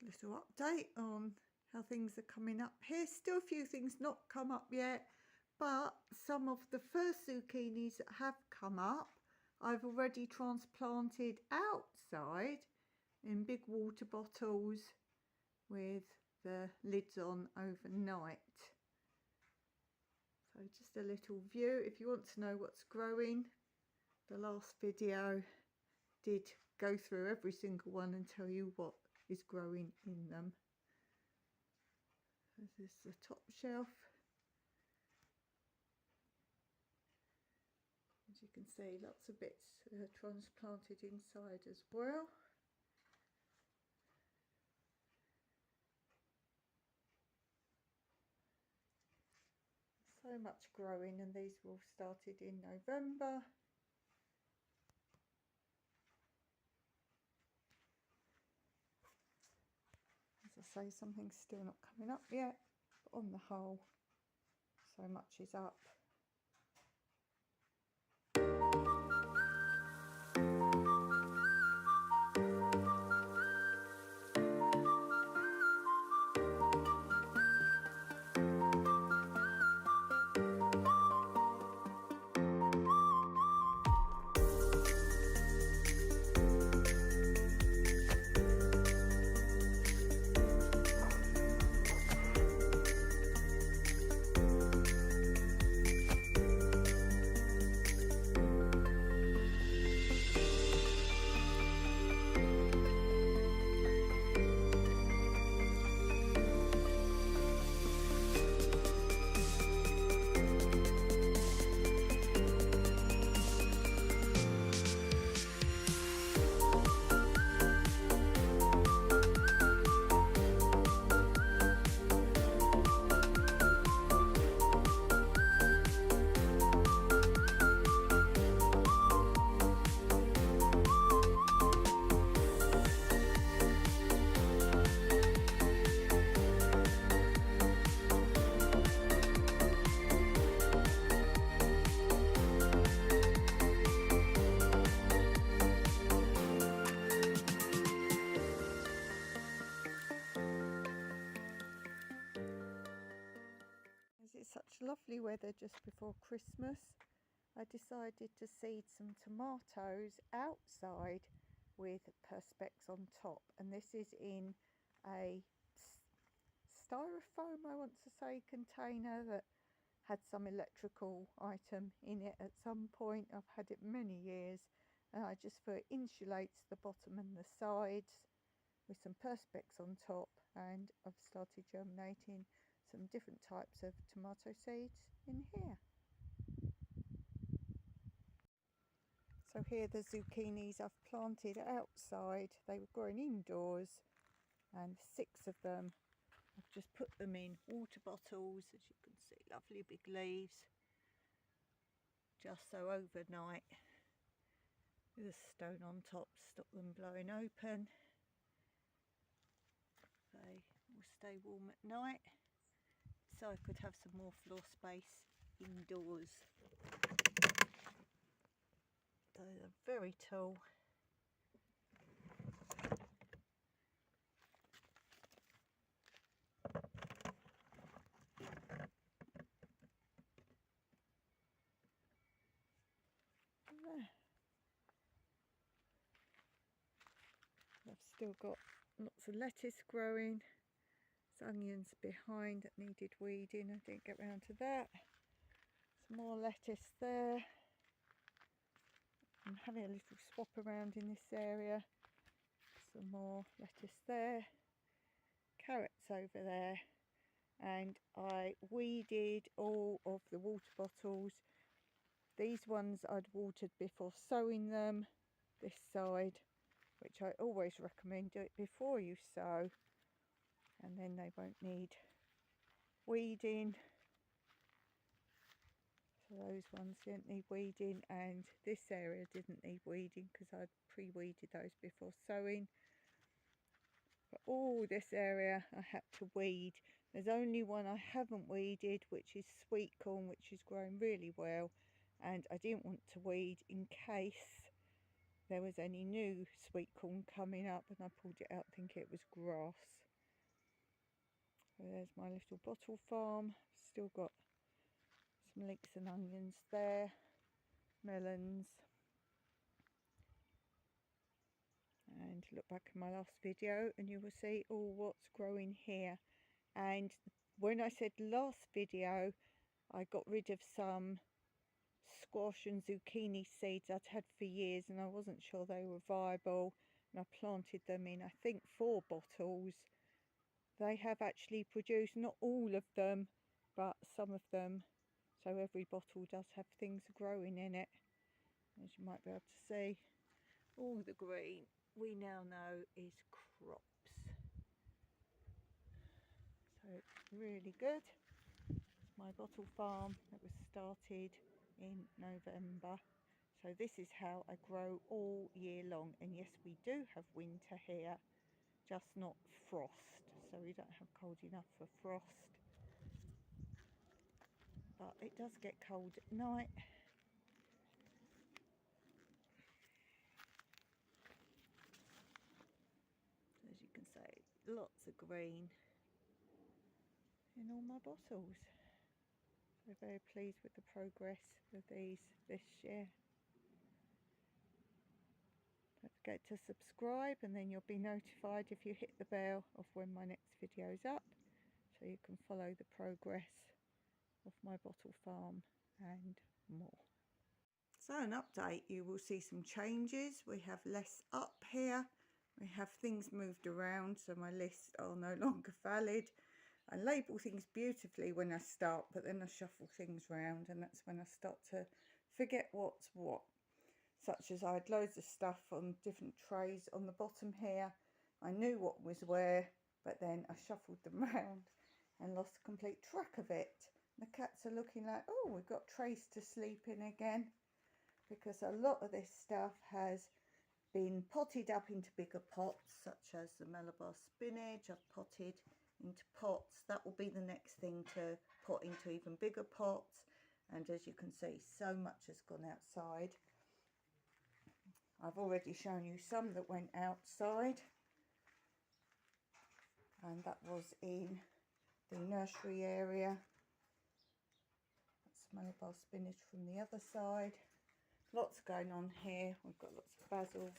Just a little update on how things are coming up here. Still a few things not come up yet, but some of the first zucchinis that have come up I've already transplanted outside in big water bottles with the lids on overnight. So just a little view. If you want to know what's growing, the last video did go through every single one and tell you what is growing in them. This is the top shelf. As you can see, lots of bits transplanted inside as well. So much growing, and these all started in November. As I say, something's still not coming up yet, but on the whole, so much is up. As it's such lovely weather just before Christmas, I decided to seed some tomatoes outside with perspex on top, and this is in a styrofoam, I want to say, container that had some electrical item in it at some point. I've had it many years, and I just thought it insulates the bottom and the sides with some perspex on top, and I've started germinating some different types of tomato seeds in here. So here are the zucchinis I've planted outside. They were growing indoors, and 6 of them, I've just put them in water bottles. As you can see, lovely big leaves, just so overnight with a stone on top to stop them blowing open. They will stay warm at night, so I could have some more floor space indoors. So they're very tall. There. I've still got lots of lettuce growing. There's onions behind that needed weeding. I didn't get round to that. Some more lettuce there. I'm having a little swap around in this area. Some more lettuce there. Carrots over there. And I weeded all of the water bottles. These ones I'd watered before sowing them, this side, which I always recommend do it before you sow, and then they won't need weeding. So those ones didn't need weeding, and this area didn't need weeding because I'd pre-weeded those before sowing. But all this area I had to weed. There's only one I haven't weeded, which is sweet corn, which is growing really well, and I didn't want to weed in case there was any new sweet corn coming up, and I pulled it out thinking it was grass. So there's my little bottle farm. Still got some leeks and onions there, melons. And look back in my last video and you will see all what's growing here. And when I said last video, I got rid of some squash and zucchini seeds I'd had for years, and I wasn't sure they were viable, and I planted them in, I think, 4 bottles. They have actually produced, not all of them, but some of them. So every bottle does have things growing in it, as you might be able to see. All the green we now know is crops. So it's really good. It's my bottle farm that was started in November. So this is how I grow all year long. And yes, we do have winter here, just not frost. So we don't have cold enough for frost. But it does get cold at night. As you can see, lots of green in all my bottles. So very pleased with the progress of these this year. Don't forget to subscribe, and then you'll be notified if you hit the bell of when my next video is up, so you can follow the progress of my bottle farm and more. So an update, you will see some changes. We have less up here. We have things moved around, so my lists are no longer valid. I label things beautifully when I start, but then I shuffle things around, and that's when I start to forget what's what. Such as I had loads of stuff on different trays on the bottom here. I knew what was where, but then I shuffled them around and lost complete track of it. The cats are looking like, oh, we've got trays to sleep in again, because a lot of this stuff has been potted up into bigger pots, such as the Malabar spinach. I've potted into pots. That will be the next thing to pot into even bigger pots. And as you can see, so much has gone outside. I've already shown you some that went outside, and that was in the nursery area. That's Malabar spinach from the other side. Lots going on here. We've got lots of basil.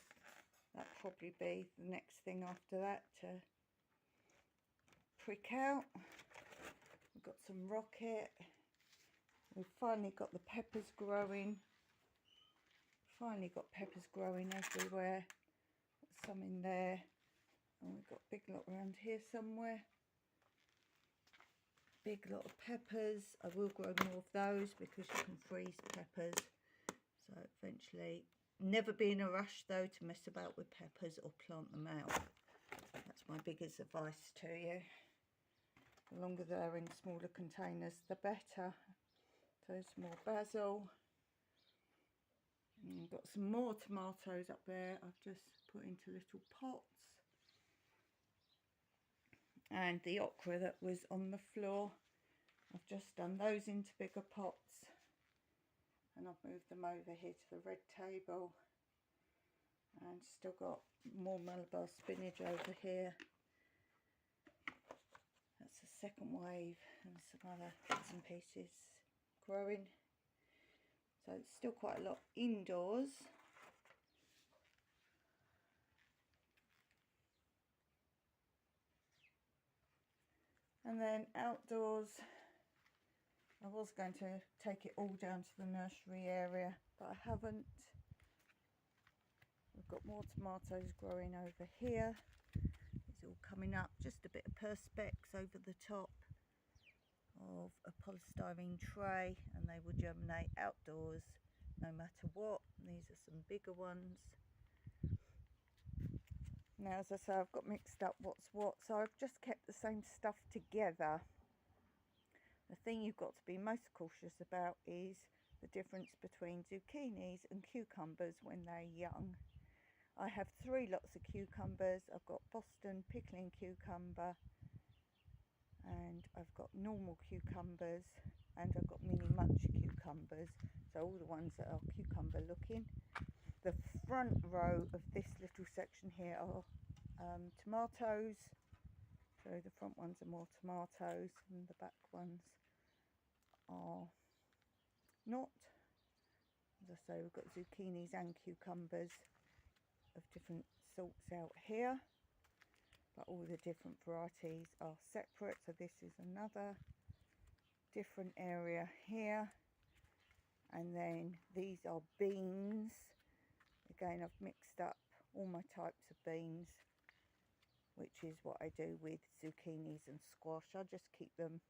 That'll probably be the next thing after that to prick out. We've got some rocket. We've finally got the peppers growing. Finally got peppers growing everywhere. Got some in there, and we've got a big lot around here somewhere. Big lot of peppers. I will grow more of those because you can freeze peppers. So eventually, never be in a rush though to mess about with peppers or plant them out. That's my biggest advice to you. The longer they're in smaller containers, the better. So there's more basil. And got some more tomatoes up there. I've just put into little pots. And the okra that was on the floor, I've just done those into bigger pots. And I've moved them over here to the red table. And still got more Malabar spinach over here. That's the second wave, and some other bits and pieces growing. So it's still quite a lot indoors. And then outdoors, I was going to take it all down to the nursery area, but I haven't. We've got more tomatoes growing over here. It's all coming up, just a bit of perspex over the top of a polystyrene tray, and they will germinate outdoors no matter what. These are some bigger ones. Now, as I say, I've got mixed up what's what, so I've just kept the same stuff together. The thing you've got to be most cautious about is the difference between zucchinis and cucumbers when they're young. I have 3 lots of cucumbers. I've got Boston pickling cucumber, and I've got normal cucumbers, and I've got mini munch cucumbers, so all the ones that are cucumber looking. the front row of this little section here are tomatoes. So the front ones are more tomatoes and the back ones are not. As I say, we've got zucchinis and cucumbers of different sorts out here, but all the different varieties are separate. So this is another different area here, and then these are beans. Again, I've mixed up all my types of beans, which is what I do with zucchinis and squash. I just keep them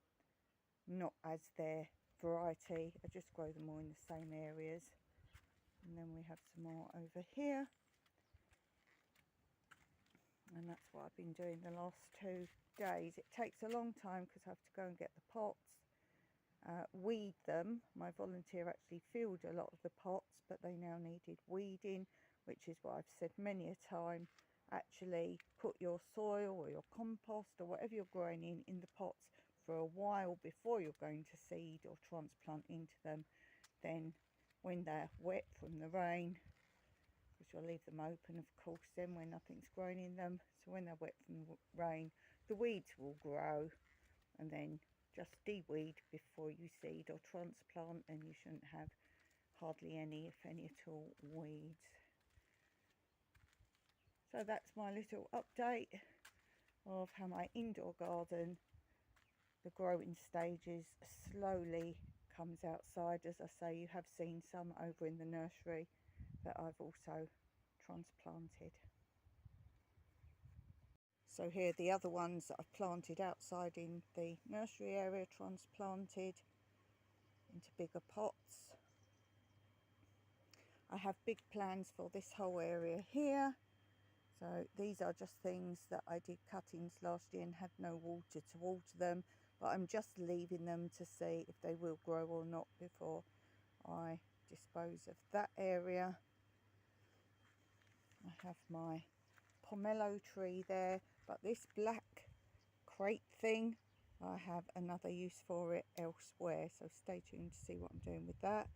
not as their variety, I just grow them all in the same areas. And then we have some more over here, and that's what I've been doing the last 2 days. It takes a long time because I have to go and get the pots, weed them. My volunteer actually filled a lot of the pots, but they now needed weeding, which is what I've said many a time. Actually put your soil or your compost or whatever you're growing in the pots for a while before you're going to seed or transplant into them. Then when they're wet from the rain, because you'll leave them open of course then when nothing's growing in them, so when they're wet from the rain, the weeds will grow, and then just de-weed before you seed or transplant, and you shouldn't have hardly any, if any at all, weeds. So that's my little update of how my indoor garden, the growing stages, slowly comes outside. As I say, you have seen some over in the nursery that I've also transplanted. So here are the other ones that I've planted outside in the nursery area, transplanted into bigger pots. I have big plans for this whole area here. So these are just things that I did cuttings last year and had no water to water them, but I'm just leaving them to see if they will grow or not before I dispose of that area. I have my pomelo tree there, but this black crate thing, I have another use for it elsewhere, so stay tuned to see what I'm doing with that.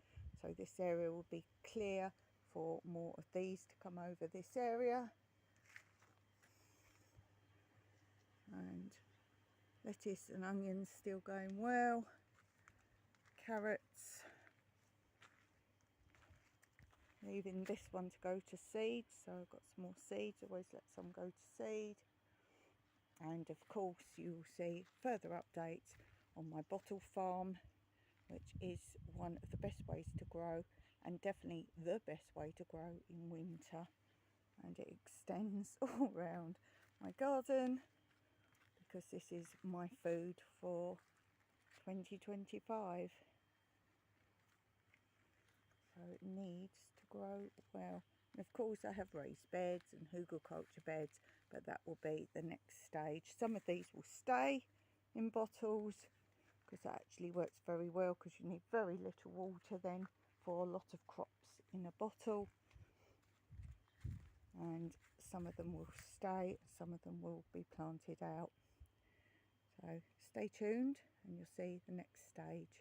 So this area will be clear for more of these to come over this area. And lettuce and onions still going well. Carrots, leaving this one to go to seed, so I've got some more seeds, always let some go to seed. And of course you will see further updates on my bottle farm, which is one of the best ways to grow, and definitely the best way to grow in winter, and it extends all around my garden because this is my food for 2025. So it needs to grow well. And of course I have raised beds and hugelkultur beds, but that will be the next stage. Some of these will stay in bottles because that actually works very well, because you need very little water then for a lot of crops in a bottle. And some of them will stay, some of them will be planted out. So stay tuned and you'll see the next stage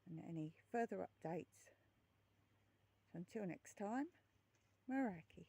and any further updates. So until next time, Meraki.